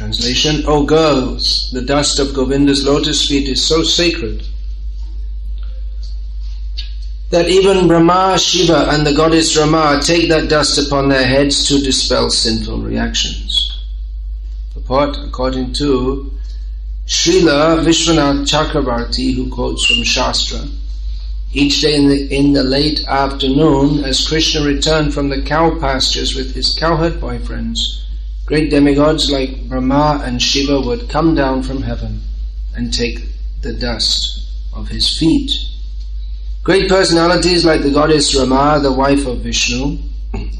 Translation: O girls, the dust of Govinda's lotus feet is so sacred that even Brahma, Shiva and the goddess Rama take that dust upon their heads to dispel sinful reactions. Purport: according to Srila Vishwanath Chakravarti, who quotes from Shastra, each day in the late afternoon, as Krishna returned from the cow pastures with his cowherd boyfriends, great demigods like Brahma and Shiva would come down from heaven and take the dust of his feet. Great personalities like the goddess Rama, the wife of Vishnu,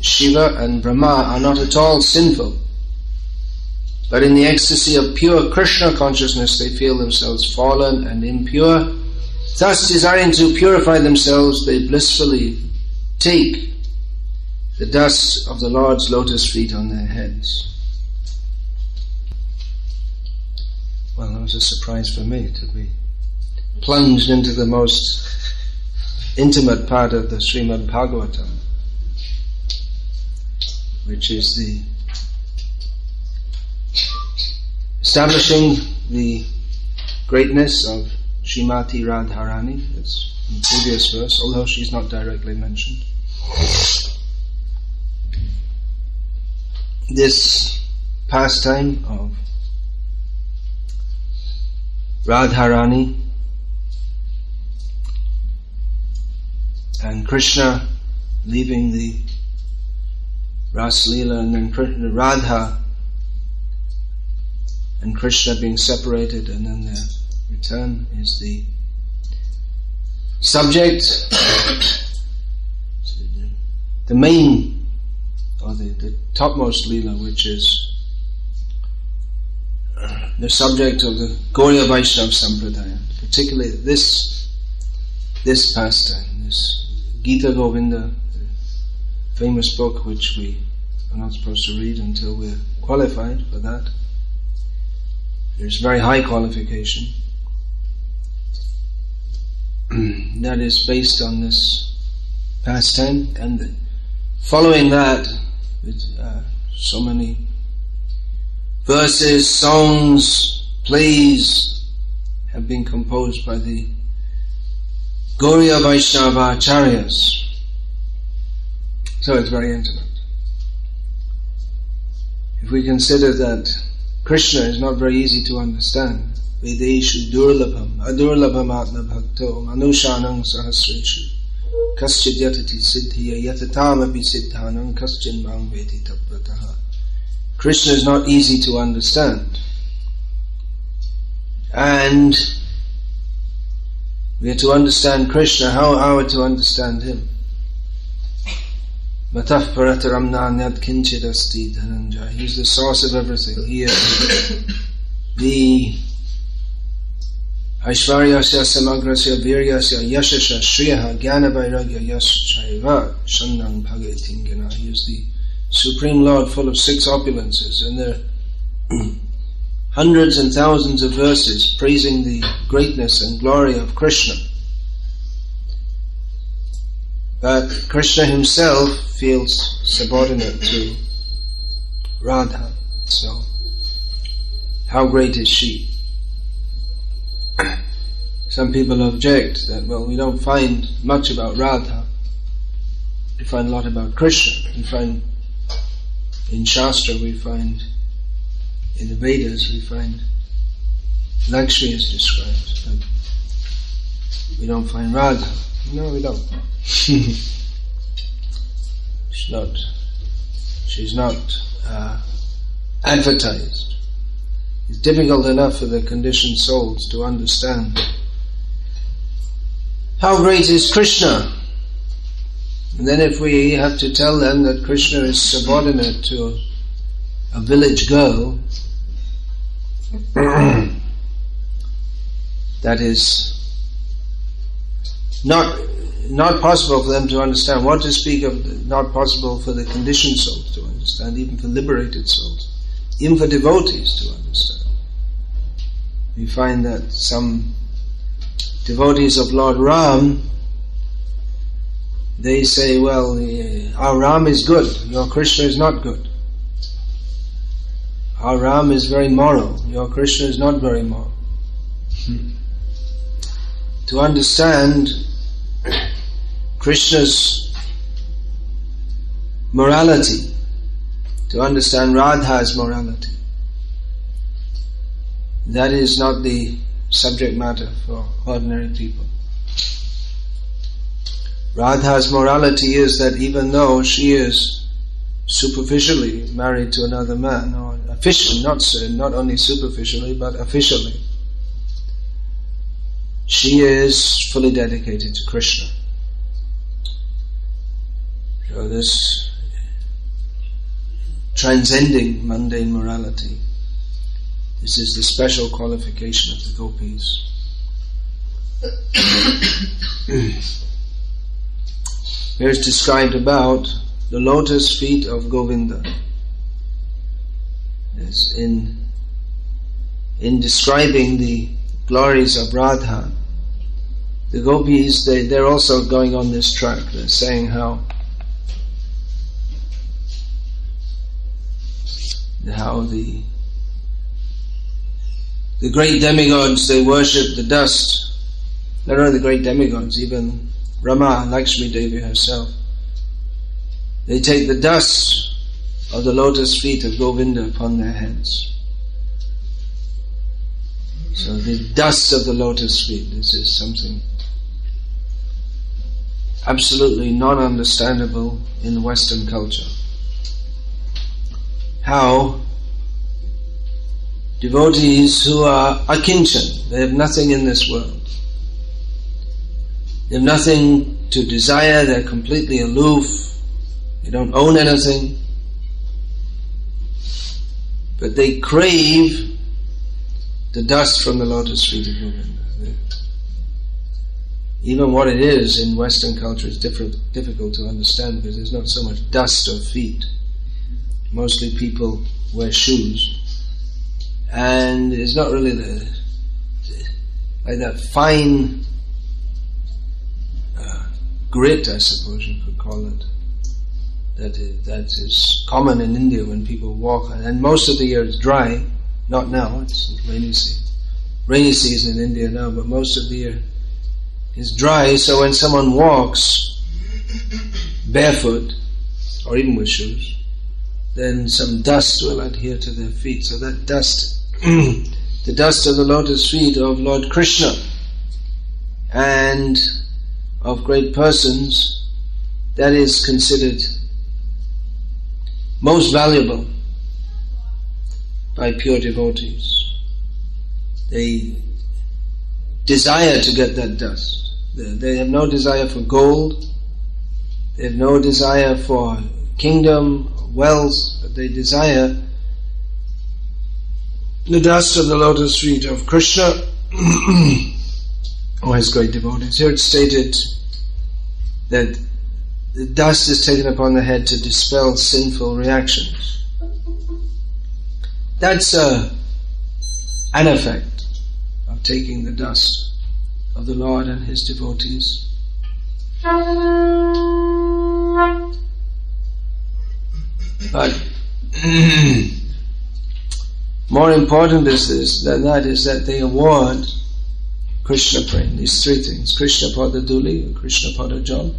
Shiva and Brahma are not at all sinful, but in the ecstasy of pure Krishna consciousness they feel themselves fallen and impure. Thus, desiring to purify themselves, they blissfully take the dust of the Lord's lotus feet on their heads. Well, that was a surprise for me to be plunged into the most intimate part of the Srimad Bhagavatam, which is the establishing the greatness of Srimati Radharani. It's in the previous verse, although she's not directly mentioned. This pastime of Radharani and Krishna leaving the Ras Leela, and then Radha and Krishna being separated and then their return, is the subject, the main, or the topmost Leela, which is the subject of the Gauriya Vaishnava Sampradaya, particularly this pastime, this Gita Govinda, the famous book which we are not supposed to read until we're qualified for that. There's very high qualification. That is based on this pastime, and following that, with so many verses, songs, plays have been composed by the Gauriya Vaishnava Acharyas. So it's very intimate. If we consider that Krishna is not very easy to understand, Vedeshu durlabham, adurlabham atma bhakto, manushanang sahasreshu, kaschid yatati siddhiya yatatamapi siddhanam kaschin mang vedi tappataha. Krishna is not easy to understand. And we are to understand Krishna. How are we to understand him? Matah parataram nanyat kinchid asti dhananjaya. He is the source of everything. He is the Aishvaryasya samagrasya viryasya yashasya shriyaha jnana vairagya yaschaiva shandang bhagatingana. He is the Supreme Lord, full of 6 opulences, and there are hundreds and thousands of verses praising the greatness and glory of Krishna. But Krishna himself feels subordinate to Radha. So, how great is she? Some people object that, well, we don't find much about Radha. We find a lot about Krishna. We find in Shastra, we find in the Vedas, we find Lakshmi is described, but we don't find Radha. No, we don't. She's not advertised. It's difficult enough for the conditioned souls to understand how great is Krishna. And then if we have to tell them that Krishna is subordinate to a village girl, that is not possible for them to understand. What to speak of not possible for the conditioned souls to understand, even for liberated souls, even for devotees to understand. We find that some devotees of Lord Ram, they say, well, our Ram is good, your Krishna is not good. our Ram is very moral, your Krishna is not very moral. To understand Krishna's morality, to understand Radha's morality, that is not the subject matter for ordinary people. Radha's morality is that even though she is superficially married to another man, or officially, not only superficially but officially, she is fully dedicated to Krishna. So this transcending mundane morality, this is the special qualification of the gopis. Here is described about the lotus feet of Govinda. Yes, in describing the glories of Radha, the gopis, they're also going on this track. They're saying how the great demigods, they worship the dust. Not only the great demigods, even Rama, Lakshmi Devi herself, they take the dust of the lotus feet of Govinda upon their heads. So the dust of the lotus feet, this is something absolutely non-understandable in Western culture. How devotees who are akinchan, they have nothing in this world, they have nothing to desire, they're completely aloof, they don't own anything, but they crave the dust from the lotus feet of Govinda. Even what it is in Western culture is difficult to understand, because there's not so much dust of feet. Mostly people wear shoes, and it's not really like that fine grit, I suppose you could call it, that is common in India when people walk, and most of the year it's dry. Not now, it's rainy season in India now, but most of the year is dry, so when someone walks barefoot or even with shoes, then some dust will adhere to their feet. So that dust, the dust of the lotus feet of Lord Krishna and of great persons, that is considered most valuable by pure devotees. They desire to get that dust. They have no desire for gold, they have no desire for kingdom, wealth, but they desire the dust of the lotus feet of Krishna or his great devotees. Here it's stated that the dust is taken upon the head to dispel sinful reactions. That's an effect of taking the dust of the Lord and his devotees. But more important than that is that they award Krishna praying. These three things: Krishna Pada Duli, or Krishna Pada Jal,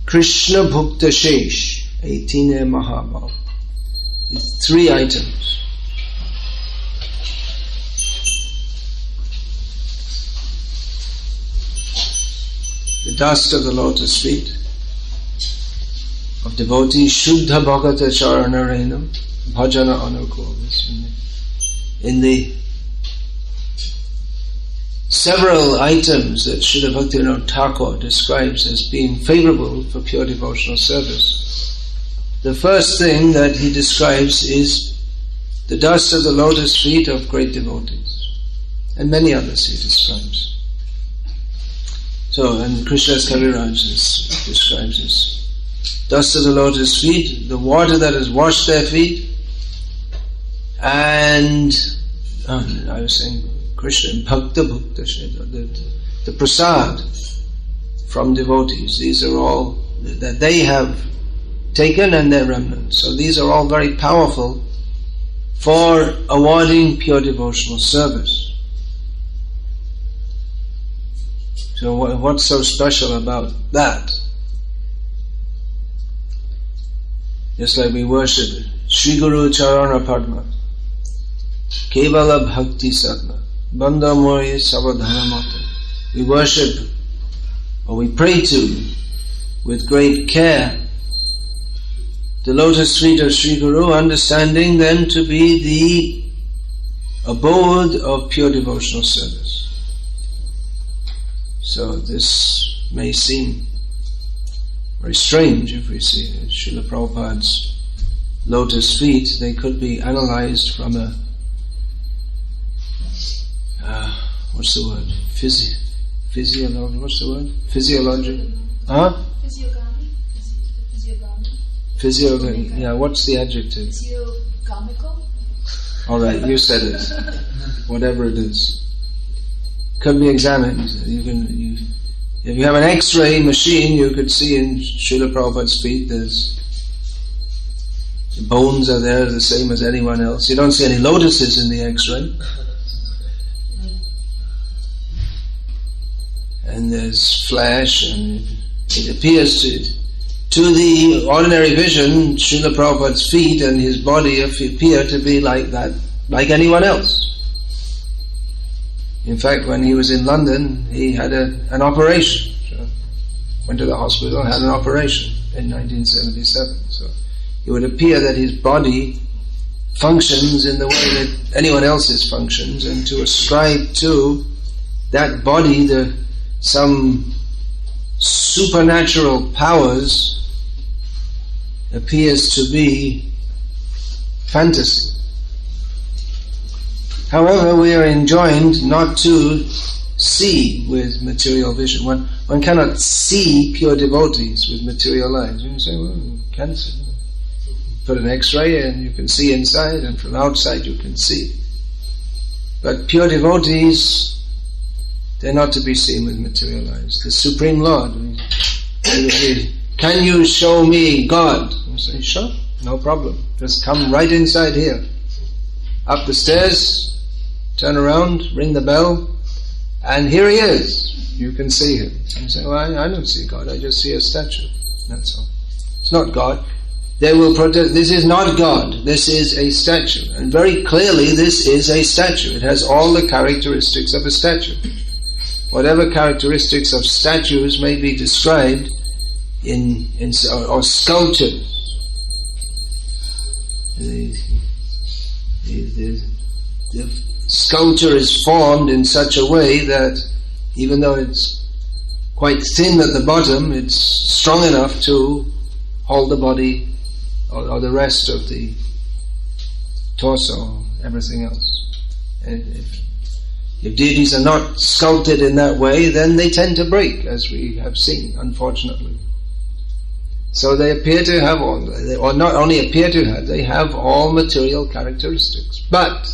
Krishna Bhukta Shesh, 18 Mahabhav. These three items. The dust of the lotus feet of devotees, Shuddha Bhagata Charanarenam, Bhajana Anukul. In the several items that Srila Bhaktivinoda Thakur describes as being favorable for pure devotional service, the first thing that he describes is the dust of the lotus feet of great devotees, and many others he describes. So, and Krishna's Kaviraj describes this: dust of the lotus feet, the water that has washed their feet, and I was saying Krishna, Bhakta Bhukta, the prasad from devotees. These are all that they have taken and their remnants. So these are all very powerful for awarding pure devotional service. So what's so special about that? Just like we worship Sri Guru Charana Padma, Kevala Bhakti Sadhana, Bandha Moye Savadhana Mata. We worship, or we pray to, with great care, the lotus feet of Sri Guru, understanding them to be the abode of pure devotional service. So this may seem very strange if we see Srila Prabhupada's lotus feet. They could be analyzed from a what's the word? Physiology. What's the word? Physiology. Huh? Physiogamy. Yeah. What's the adjective? Physiogamical. All right, you said it. Whatever it is, could be examined. If you have an X-ray machine, you could see in Srila Prabhupada's feet, the bones are there the same as anyone else. You don't see any lotuses in the X-ray. And there's flesh, and it appears to the ordinary vision, Srila Prabhupada's feet and his body appear to be like that, like anyone else. In fact, when he was in London, he had an operation. So went to the hospital and had an operation in 1977. So it would appear that his body functions in the way that anyone else's functions, and to ascribe to that body some supernatural powers appears to be fantasy. However, we are enjoined not to see with material vision. One cannot see pure devotees with material eyes. You can say, well, you can see. Put an X-ray and you can see inside, and from outside you can see. But pure devotees, they're not to be seen with material eyes. The Supreme Lord, can you show me God? You say, sure, no problem. Just come right inside here. Up the stairs, turn around, ring the bell, and here he is. You can see him. You say, well, I don't see God, I just see a statue. That's all. It's not God. They will protest, this is not God, this is a statue. And very clearly this is a statue. It has all the characteristics of a statue. Whatever characteristics of statues may be described or sculptured. The sculpture is formed in such a way that even though it's quite thin at the bottom, it's strong enough to hold the body or the rest of the torso, everything else. And if deities are not sculpted in that way, then they tend to break, as we have seen, unfortunately. So they appear to have or not only appear to have, they have all material characteristics. But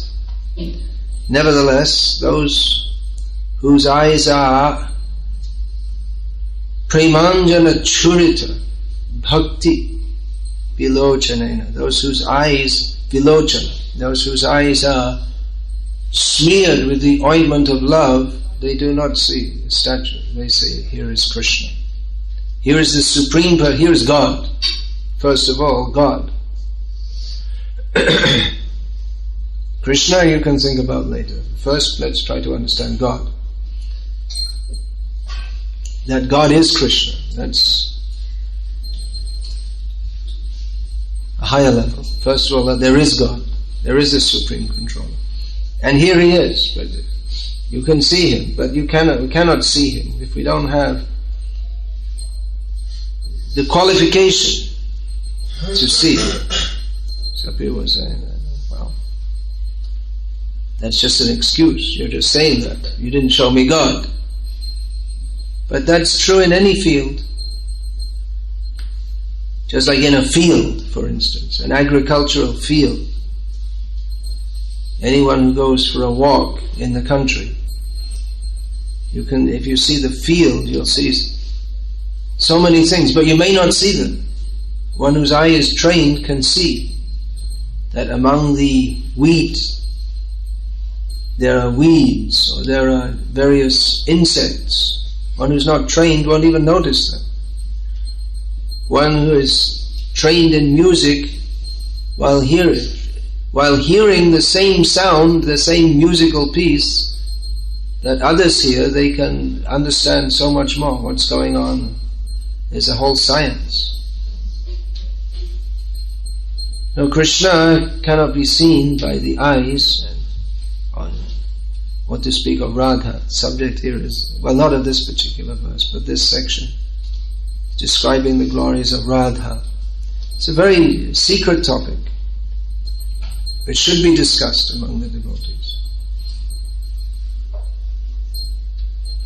nevertheless, those whose eyes are premanjana churita bhakti vilochanena, those whose eyes vilochana, those whose eyes are smeared with the ointment of love, they do not see the statue. They say, here is Krishna. Here is the Supreme, here is God. First of all, God. Krishna you can think about later. First, let's try to understand God. That God is Krishna. That's a higher level. First of all, that there is God. There is a Supreme Controller. And here he is. But you can see him, but we cannot see him if we don't have the qualification to see him. So people are saying, well, that's just an excuse. You're just saying that. You didn't show me God. But that's true in any field. Just like in a field, for instance, an agricultural field. Anyone who goes for a walk in the country, if you see the field, you'll see so many things, but you may not see them. One whose eye is trained can see that among the wheat there are weeds or there are various insects. One who's not trained won't even notice them. One who is trained in music, while hearing the same sound, the same musical piece that others hear, they can understand so much more what's going on. There's a whole science. Now Krishna cannot be seen by the eyes, and what to speak of Radha. The subject here is, well, not of this particular verse, but this section, describing the glories of Radha. It's a very secret topic. It should be discussed among the devotees.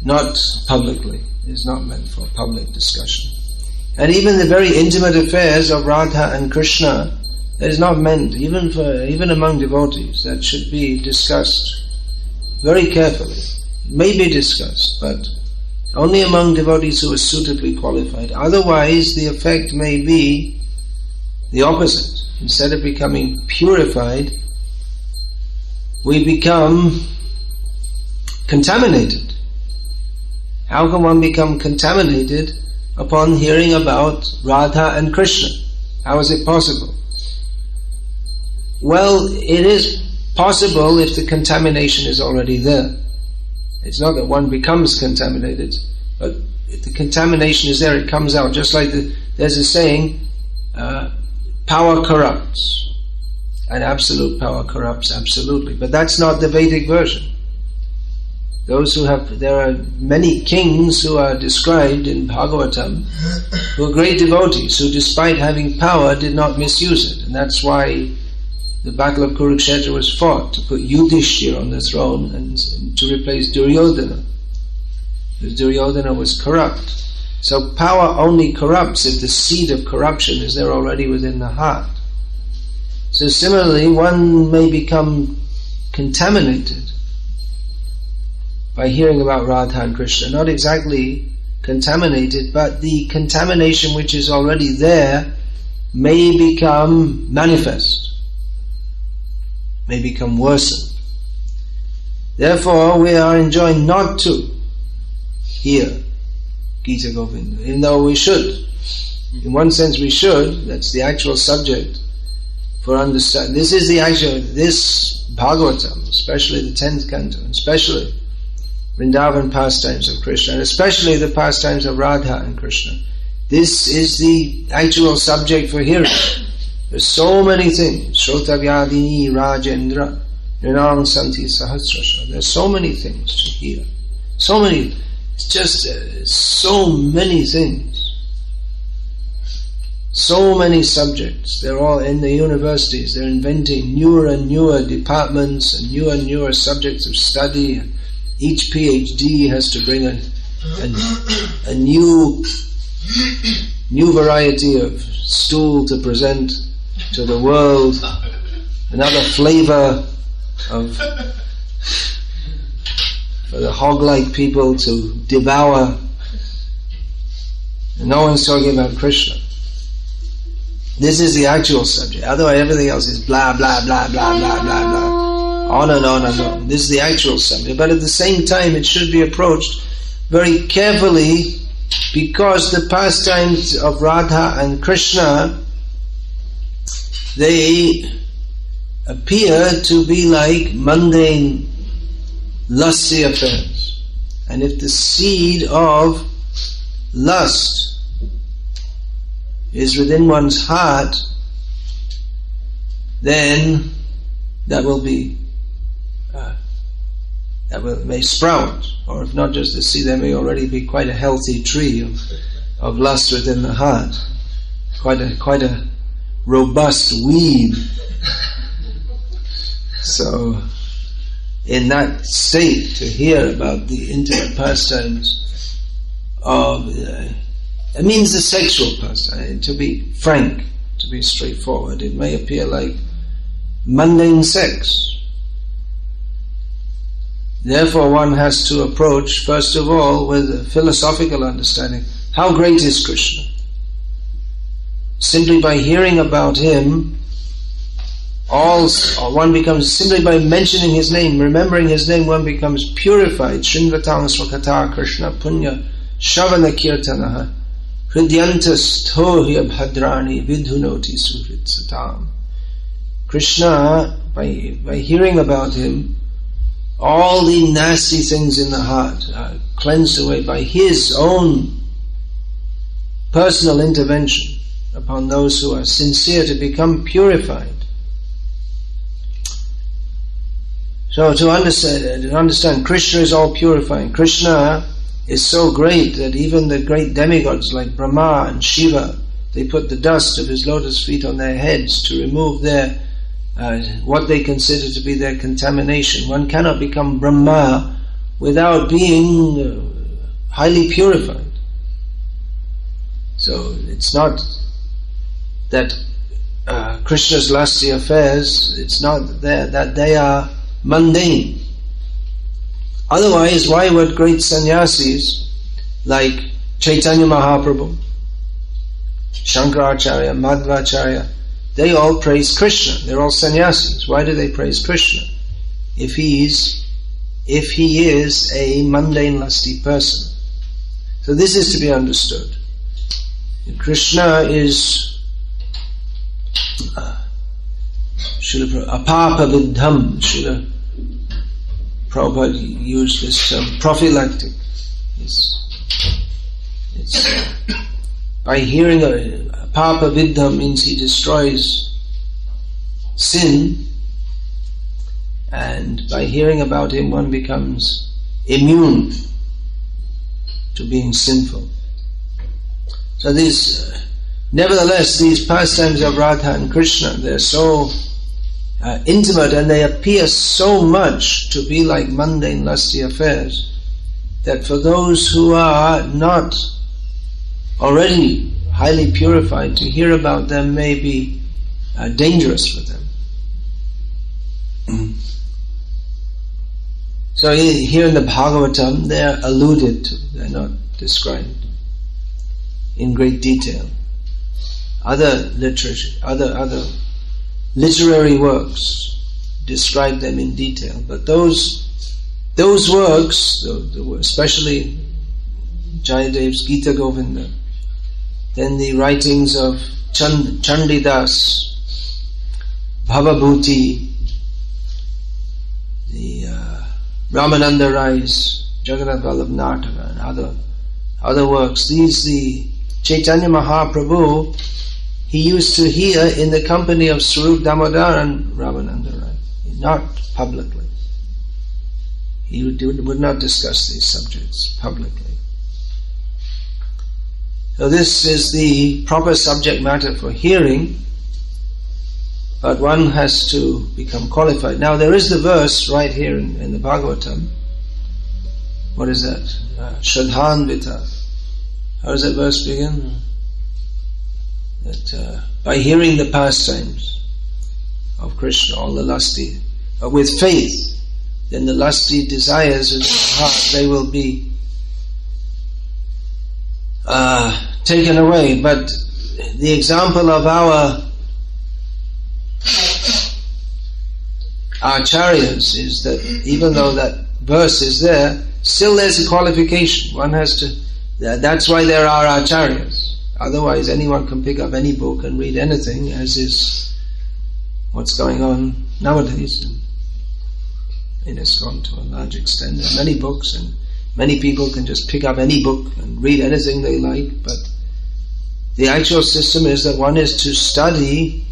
Not publicly. It is not meant for public discussion. And even the very intimate affairs of Radha and Krishna, that is not meant, even among devotees, that should be discussed very carefully. It may be discussed, but only among devotees who are suitably qualified. Otherwise, the effect may be the opposite. Instead of becoming purified, we become contaminated. How can one become contaminated upon hearing about Radha and Krishna? How is it possible? Well, it is possible if the contamination is already there. It's not that one becomes contaminated, but if the contamination is there, it comes out. Just like there's a saying, power corrupts, and absolute power corrupts absolutely. But that's not the Vedic version. There are many kings who are described in Bhagavatam who are great devotees, who despite having power did not misuse it. And that's why the battle of Kurukshetra was fought, to put Yudhishthira on the throne and to replace Duryodhana. Because Duryodhana was corrupt. So power only corrupts if the seed of corruption is there already within the heart. So similarly, one may become contaminated by hearing about Radha and Krishna. Not exactly contaminated, but the contamination which is already there may become manifest, may become worsened. Therefore, we are enjoined not to hear Gita Govinda, even though we should. In one sense we should. That's the actual subject for understanding. This Bhagavatam, especially the 10th canto, and especially Vrindavan pastimes of Krishna, and especially the pastimes of Radha and Krishna. This is the actual subject for hearing. There's so many things. Shrotavyadini Rajendra Nrinang Santi Sahasrasha. There's so many things to hear. So many. It's just so many things. So many subjects. They're all in the universities. They're inventing newer and newer departments and newer subjects of study. Each PhD has to bring a new variety of stool to present to the world, another flavor for the hog-like people to devour. And no one's talking about Krishna. This is the actual subject. Otherwise everything else is blah, blah, blah, blah, blah, blah, blah. On and on and on. This is the actual subject. But at the same time, it should be approached very carefully, because the pastimes of Radha and Krishna, they appear to be like mundane, lusty affairs. And if the seed of lust is within one's heart, then that may sprout, or if not just the seed, there may already be quite a healthy tree of lust within the heart, quite a robust weed. So, in that state, to hear about the intimate pastimes of, it means the sexual pastime. To be frank, to be straightforward, it may appear like mundane sex. Therefore, one has to approach, first of all, with a philosophical understanding. How great is Krishna? Simply by hearing about him, one becomes, simply by mentioning his name, remembering his name, one becomes purified. Shrinvatang swakata Krishna punya shavana kirtanaha hridyantas tohya bhadrani vidhunoti suhrit satam. Krishna, by hearing about him, all the nasty things in the heart are cleansed away by his own personal intervention upon those who are sincere to become purified. So to understand, Krishna is all purifying. Krishna is so great that even the great demigods like Brahma and Shiva, they put the dust of his lotus feet on their heads to remove their what they consider to be their contamination. One cannot become Brahma without being highly purified. So it's not that Krishna's lusty affairs, it's not that they are mundane. Otherwise, why would great sannyasis like Chaitanya Mahaprabhu, Shankaracharya, Madhvacharya, they all praise Krishna. They're all sannyasis. Why do they praise Krishna? If he is a mundane, lusty person. So this is to be understood. Krishna is apapa vidham. Srila Prabhupada used this term, prophylactic. It's by hearing apapa vidham means he destroys sin, and by hearing about him one becomes immune to being sinful. So nevertheless, these pastimes of Radha and Krishna, they're so intimate, and they appear so much to be like mundane, lusty affairs, that for those who are not already highly purified, to hear about them may be dangerous for them. So here in the Bhagavatam, they're alluded to, they're not described in great detail. Other literature, other literary works describe them in detail, but those works, especially Jayadev's Gita Govinda, then the writings of Chandidas, Bhavabhuti, the Ramananda Rai's Jagannath Vallabh Nataka, and other works. The Chaitanya Mahaprabhu, he used to hear in the company of Swarup Damodar and Ramananda Rai, not publicly. He would not discuss these subjects publicly. So this is the proper subject matter for hearing, but one has to become qualified. Now there is the verse right here in the Bhagavatam. What is that? Shraddhanvita. How does that verse begin? That by hearing the pastimes of Krishna, all the lusty, with faith, then the lusty desires of the heart, they will be taken away. But the example of our acharyas is that even though that verse is there, still there's a qualification. One has to, that's why there are acharyas. Otherwise anyone can pick up any book and read anything, as is what's going on nowadays in ISKCON to a large extent. There are many books, and many people can just pick up any book and read anything they like, but the actual system is that one is to study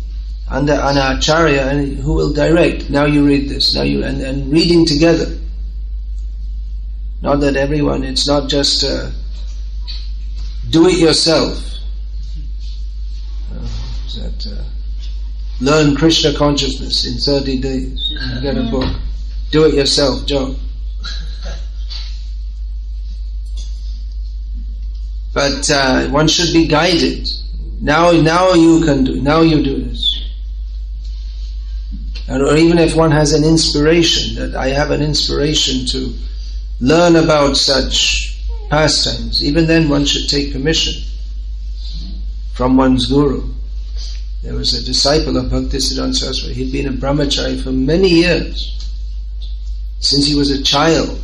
under an acharya and who will direct. Now you read this, now you, and reading together. Not that everyone, it's not just do it yourself. Learn Krishna consciousness in 30 days. You get a book. Do it yourself job. But one should be guided. Now you can do. Now you do this. Or even if one has an inspiration, that I have an inspiration to learn about such pastimes, even then one should take permission from one's guru. There was a disciple of Bhaktisiddhanta Saraswati. He'd been a brahmachari for many years, since he was a child.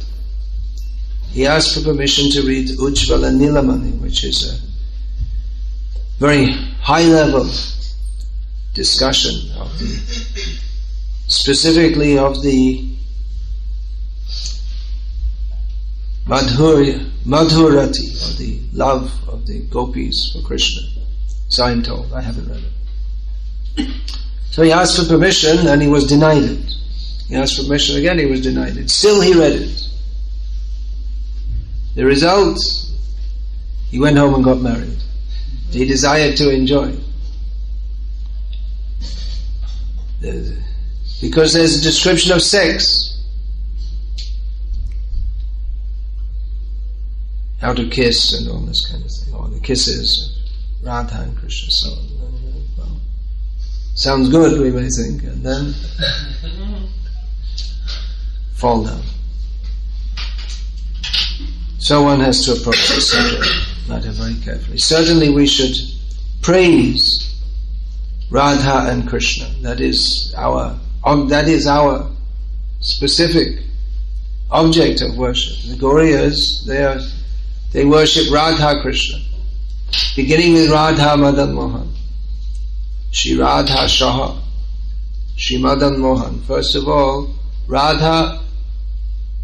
He asked for permission to read Ujjvala Nilamani, which is a very high-level discussion of specifically of the Madhurati, or the love of the gopis for Krishna. So I'm told, I haven't read it. So he asked for permission and he was denied it. He asked for permission again, he was denied it. Still he read it. The result, he went home and got married. He desired to enjoy. Because there's a description of sex. How to kiss and all this kind of thing. Or the kisses of Radha and Krishna. So, well, sounds good, we may think, and then fall down. So one has to approach the subject matter very carefully. Certainly we should praise Radha and Krishna. That is our specific object of worship. The Gauriyas, they worship Radha Krishna, beginning with Radha Madan Mohan. Shri Radha Shaha, Shri Madan Mohan. First of all, Radha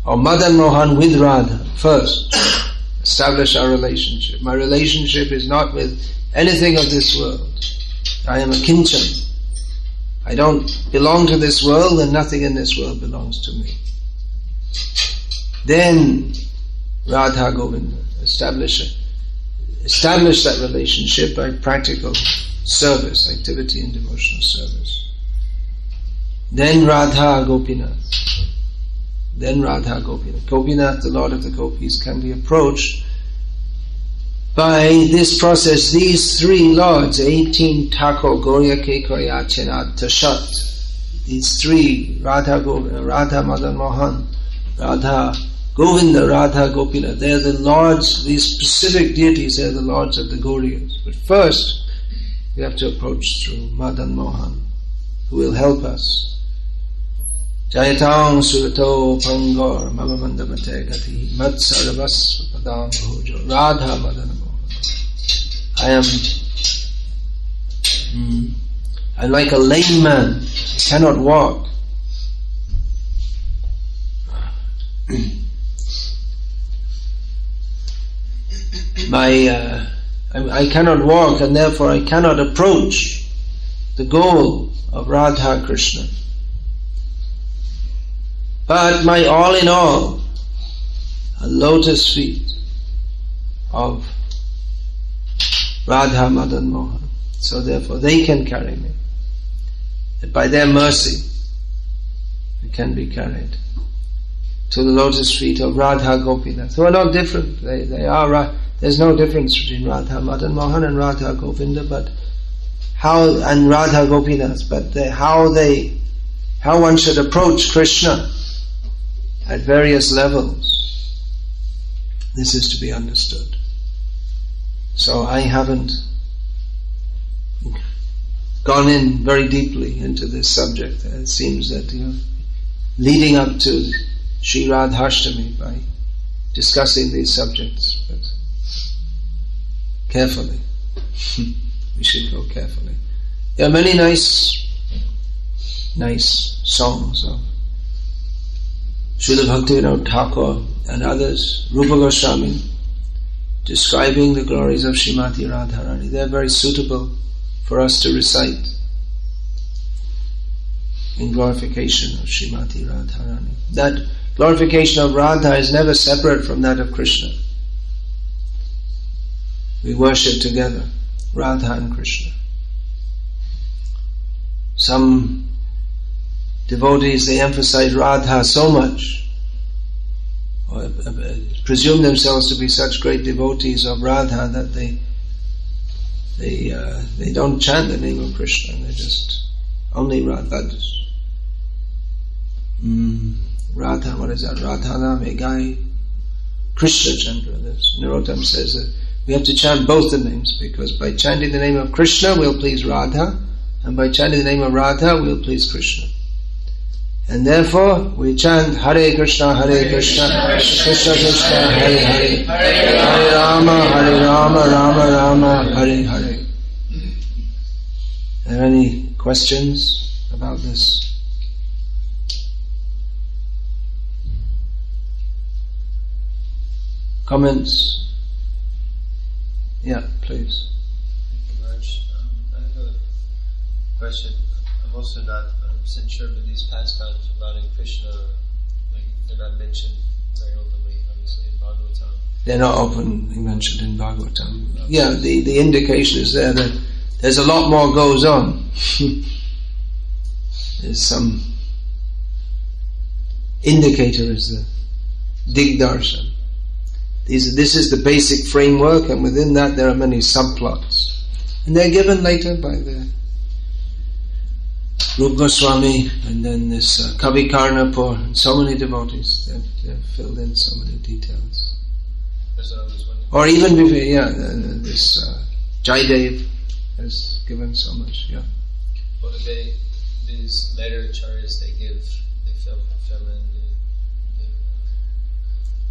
or Madan Mohan with Radha. First, establish our relationship. My relationship is not with anything of this world. I am a kinchan. I don't belong to this world, and nothing in this world belongs to me. Then Radha Govinda, establish that relationship by practical service, activity and devotional service. Then Radha Gopinath. Gopinath, the Lord of the Gopis, can be approached by this process. These three lords, 18 Thakur, Gauriya Kekarya Chenad Tashat, these three, Radha Madan Mohan, Radha Govinda, Radha Gopinath, they are the lords, these specific deities, they are the lords of the Gauriyas. But first, we have to approach through Madan Mohan, who will help us. Jayatang Surato Pangor Mamamandamate Gati Matsarabas Padam Bhujo Radha Madan Mohan. I'm like a lame man, cannot walk. I cannot walk, and therefore I cannot approach the goal of Radha Krishna. But my all in all are lotus feet of Radha Madan Mohan. So therefore they can carry me. That by their mercy we can be carried to the lotus feet of Radha Gopinath, who are not different. They are. There's no difference between Radha Madan Mohan and Radha Govinda, and Radha Gopinath. But how one should approach Krishna at various levels, this is to be understood. So I haven't gone in very deeply into this subject. It seems that leading up to Sri Radhashtami by discussing these subjects, but carefully. We should go carefully. There are many nice songs of Srila Bhaktivinoda Thakur and others, Rupa Goswami, describing the glories of Srimati Radharani. They are very suitable for us to recite in glorification of Srimati Radharani. That glorification of Radha is never separate from that of Krishna. We worship together, Radha and Krishna. Some devotees, they emphasize Radha so much, or presume themselves to be such great devotees of Radha that they don't chant the name of Krishna. They just only Radha. Radha, what is that? Radhana Megai Krishna Chandra. Narottam says that we have to chant both the names, because by chanting the name of Krishna we'll please Radha, and by chanting the name of Radha we'll please Krishna. And therefore we chant Hare Krishna, Krishna Krishna, Hare Hare, Hare Rama, Rama Rama, Hare Hare. Are there any questions about this? Comments? Yeah, please. Thank you, Raj. I have a question. I'm also not 100% sure, but these pastimes regarding Krishna, like, they're not mentioned very openly, obviously, in Bhagavatam. They're not openly mentioned in Bhagavatam. Yeah, the indication is there that there's a lot more goes on. There's some indicator is the Digdarshan. This is the basic framework, and within that there are many subplots. And they're given later by the Rupa Goswami, and then this Kavi Karnapur, and so many devotees. They've filled in so many details. Or even before, this Jaidev has given so much, yeah. Well, these later acharyas, they fill in the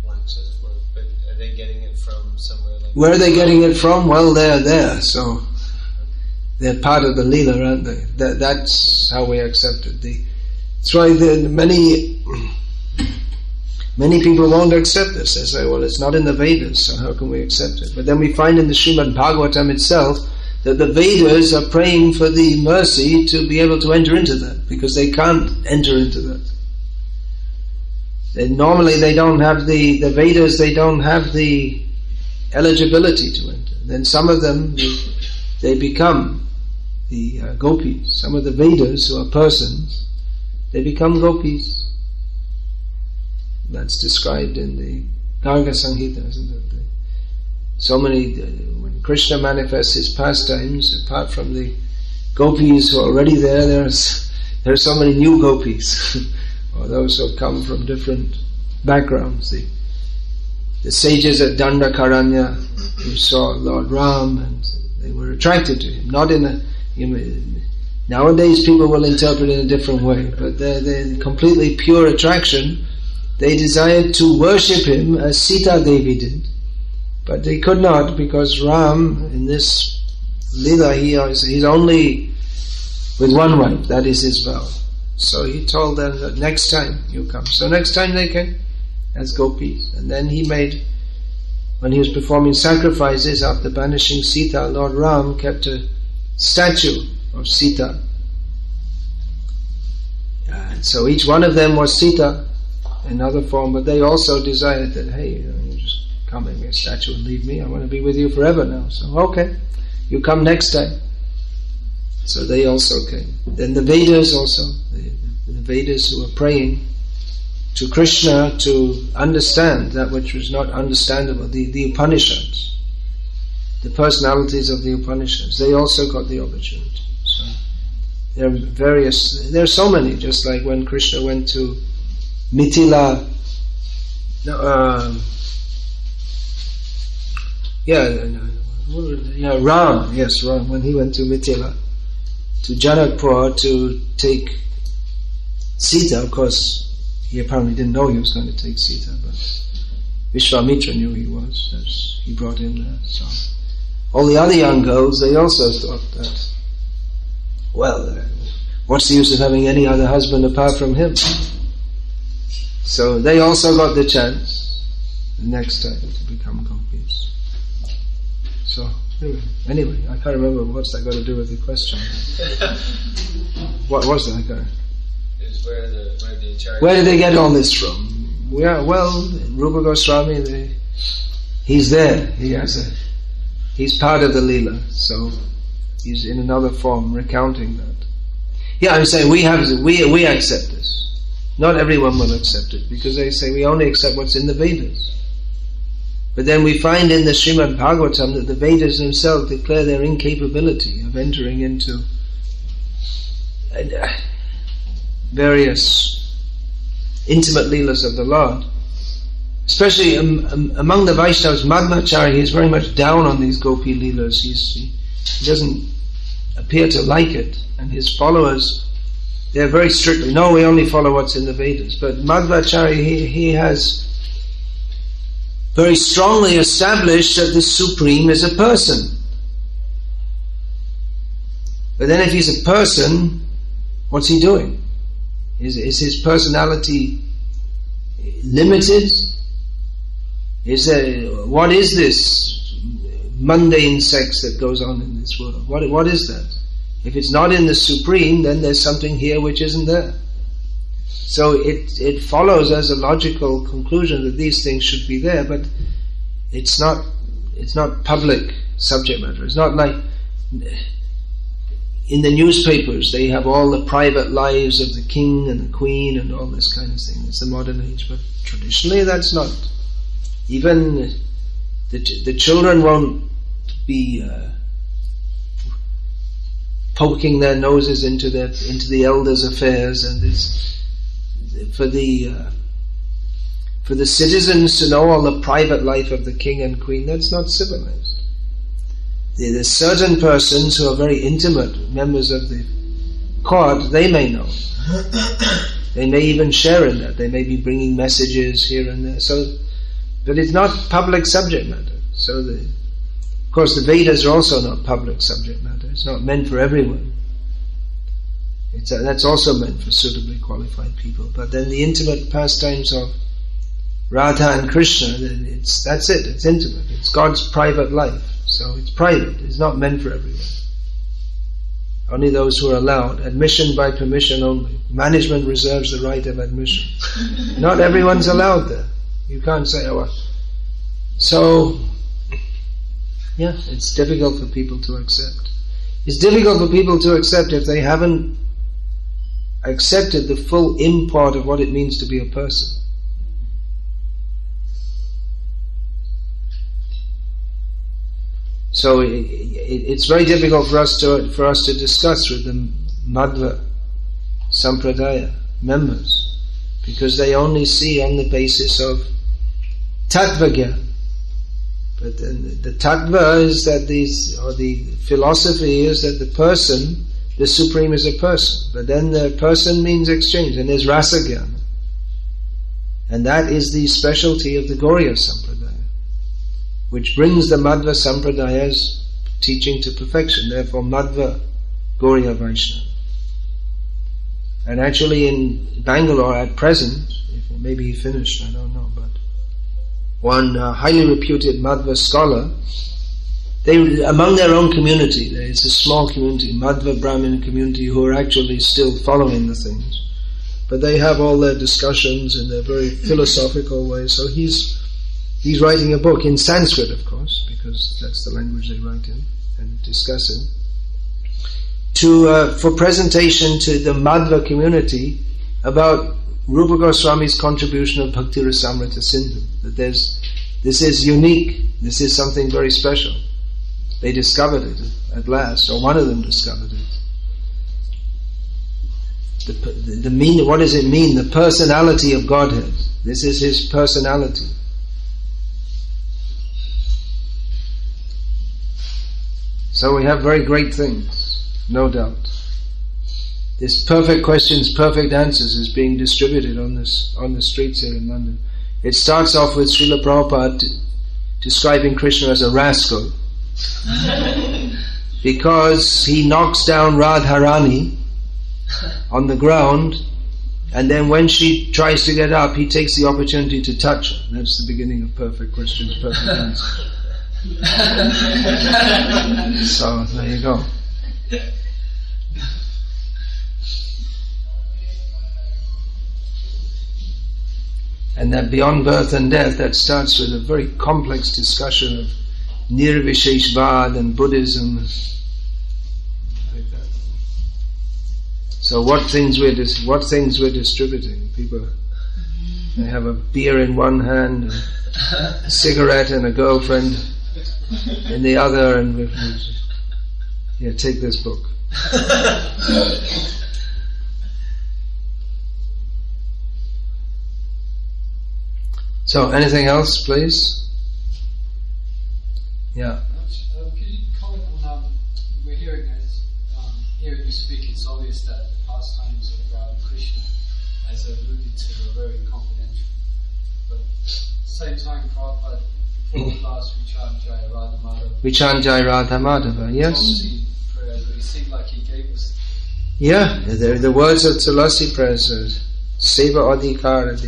blanks, as it were. But are they getting it from somewhere like... Where are they getting it from? Well, they're there, so they're part of the Leela, aren't they? That's how we accept it. That's why many people won't accept this. They say, well, it's not in the Vedas, so how can we accept it? But then we find in the Srimad Bhagavatam itself that the Vedas are praying for the mercy to be able to enter into that, because they can't enter into that. Normally they don't have the Vedas, they don't have the eligibility to enter. Then some of them, they become the gopis. Some of the Vedas, who are persons, they become gopis. That's described in the Garga Samhita, isn't it? So many, when Krishna manifests his pastimes, apart from the gopis who are already there, there's so many new gopis, or those who have come from different backgrounds. The sages at Dandakaranya who saw Lord Ram, and they were attracted to him. Not in a, nowadays people will interpret it in a different way, but they're completely pure attraction. They desired to worship him as Sita Devi did, but they could not, because Ram, in this Leela, he's only with one wife, that is his vow. So he told them that next time you come. So next time they came as gopis. And then he made, when he was performing sacrifices after banishing Sita, Lord Ram kept a statue of Sita. And so each one of them was Sita in another form, but they also desired that, hey, you just come and make a statue and leave me. I want to be with you forever now. So, okay, you come next time. So they also came. Then the Vedas also, the Vedas who were praying to Krishna to understand that which was not understandable, the Upanishads, the personalities of the Upanishads, they also got the opportunity. So there are so many, just like when Krishna went to Mithila, Ram, when he went to Mithila, to Janakpur to take Sita. Of course, he apparently didn't know he was going to take Sita, but Vishwamitra knew he was. He brought him there. So all the other young girls, they also thought that, well, what's the use of having any other husband apart from him? So they also got the chance the next time to become gopis. So anyway, I can't remember what's that got to do with the question. What was that? It was where did they get all this from? Yeah, well, Rupa Goswami, he's there. He's part of the Leela, so he's in another form recounting that. Yeah, I'm saying we accept this. Not everyone will accept it, because they say we only accept what's in the Vedas. But then we find in the Srimad Bhagavatam that the Vedas themselves declare their incapability of entering into various intimate leelas of the Lord. Especially among the Vaishnavas, Madhvacharya, he's very much down on these gopi leelas. He doesn't appear to like it. and his followers, they're very strictly, no, we only follow what's in the Vedas. But Madhvacharya, he has very strongly established that the Supreme is a person. But then if he's a person, what's he doing? Is his personality limited? What is this mundane sex that goes on in this world? What is that? If it's not in the Supreme, then there's something here which isn't there. So it follows as a logical conclusion that these things should be there, but it's not public subject matter. It's not like in the newspapers they have all the private lives of the king and the queen and all this kind of thing. It's the modern age, but traditionally that's not. Even the children won't be poking their noses into the elders' affairs, and for the citizens to know all the private life of the king and queen. That's not civilized. There's certain persons who are very intimate members of the court. They may know. They may even share in that. They may be bringing messages here and there. So, but it's not public subject matter. So, of course, the Vedas are also not public subject matter. It's not meant for everyone. That's also meant for suitably qualified people. But then the intimate pastimes of Radha and Krishna, that's it. It's intimate. It's God's private life. So it's private. It's not meant for everyone. Only those who are allowed. Admission by permission only. Management reserves the right of admission. Not everyone's allowed there. You can't say, oh, well. So, yeah, it's difficult for people to accept. It's difficult for people to accept if they haven't accepted the full import of what it means to be a person. So it's very difficult for us to discuss with the Madhva Sampradaya members, because they only see on the basis of Tattva Gyan. But then the Tattva is that the philosophy is that the person, the Supreme is a person. But then the person means exchange, and there's Rasa Gyan. And that is the specialty of the Gauriya Sampradaya, which brings the Madhva Sampradaya's teaching to perfection. Therefore, Madhva Gauriya Vaishnava. And actually in Bangalore at present, maybe he finished, I don't know, but one highly reputed Madhva scholar, among their own community, there is a small community, Madhva Brahmin community, who are actually still following the things. But they have all their discussions in their very philosophical way. So he's writing a book in Sanskrit, of course, because that's the language they write in and discuss in, for presentation to the Madhva community about Rupa Goswami's contribution of Bhakti Rasamrita Sindhu. That this is unique, this is something very special. They discovered it at last, or one of them discovered it. The meaning, what does it mean? The personality of Godhead. This is His personality. So we have very great things, no doubt. This perfect questions, perfect answers is being distributed on the streets here in London. It starts off with Srila Prabhupada describing Krishna as a rascal because he knocks down Radharani on the ground, and then when she tries to get up, he takes the opportunity to touch her. That's the beginning of perfect questions, perfect answers. So there you go. And that beyond birth and death, that starts with a very complex discussion of Nirvisheshvad and Buddhism, like that. So what things we're distributing? People, they have a beer in one hand, a cigarette and a girlfriend in the other, and here, take this book. So, anything else, please? Yeah. Could you comment on we're hearing this speak, it's obvious that the pastimes of Radha and Krishna, as alluded to, are very confidential. But at the same time, Prabhupada, before class, we chant Jai Radha Madhava. We chant Jai Radha Madhava, yes? Tulsi prayers, but it seemed like he gave us. Yeah, the words of Tulasi prayers are Seva Adhikara,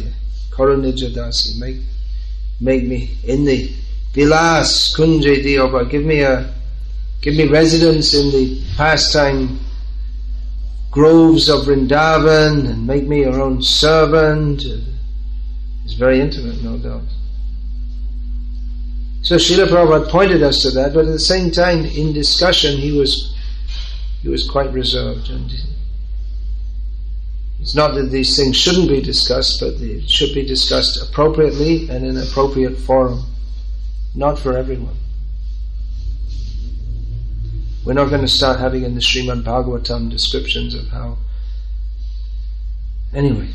Karunija Dasi, make me in the Vilas Kunje Dioba, give me residence in the pastime groves of Vrindavan and make me your own servant. It's very intimate, no doubt. So Srila Prabhupada pointed us to that, but at the same time, in discussion, he was quite reserved, and it's not that these things shouldn't be discussed, but they should be discussed appropriately and in an appropriate forum, not for everyone. We're not going to start having in the Srimad Bhagavatam descriptions of how. Anyway,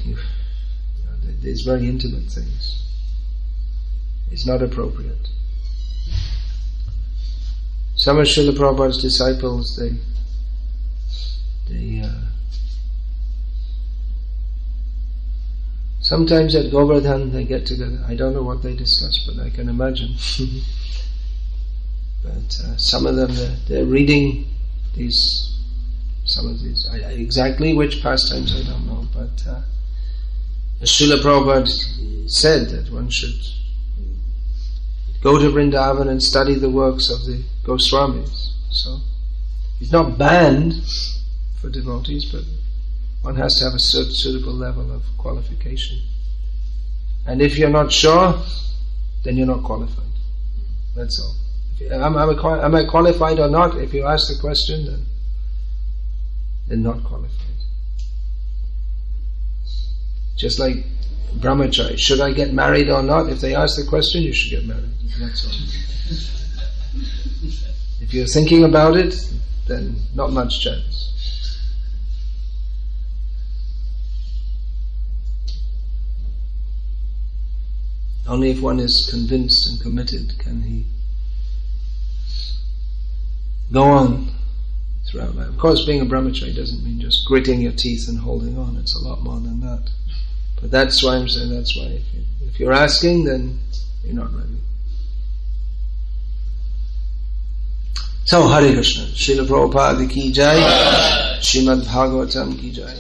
these very intimate things. It's not appropriate. Some of Srila Prabhupada's disciples, they sometimes at Govardhan they get together. I don't know what they discuss, but I can imagine. But some of them, they're reading some of these. Exactly which pastimes I don't know, but Srila Prabhupada said that one should go to Vrindavan and study the works of the Goswamis. So it's not banned for devotees, but one has to have a suitable level of qualification. And if you're not sure, then you're not qualified. That's all. Am I qualified or not? If you ask the question, then not qualified. Just like brahmachari, should I get married or not? If they ask the question, you should get married. That's all. If you're thinking about it, then not much chance. Only if one is convinced and committed can he go on throughout life. Of course, being a brahmachari doesn't mean just gritting your teeth and holding on. It's a lot more than that. But that's why I'm saying, that's why if you're asking, then you're not ready. So, Hare Krishna. Srila Prabhupada ki jai. Srimad Bhagavatam ki jai.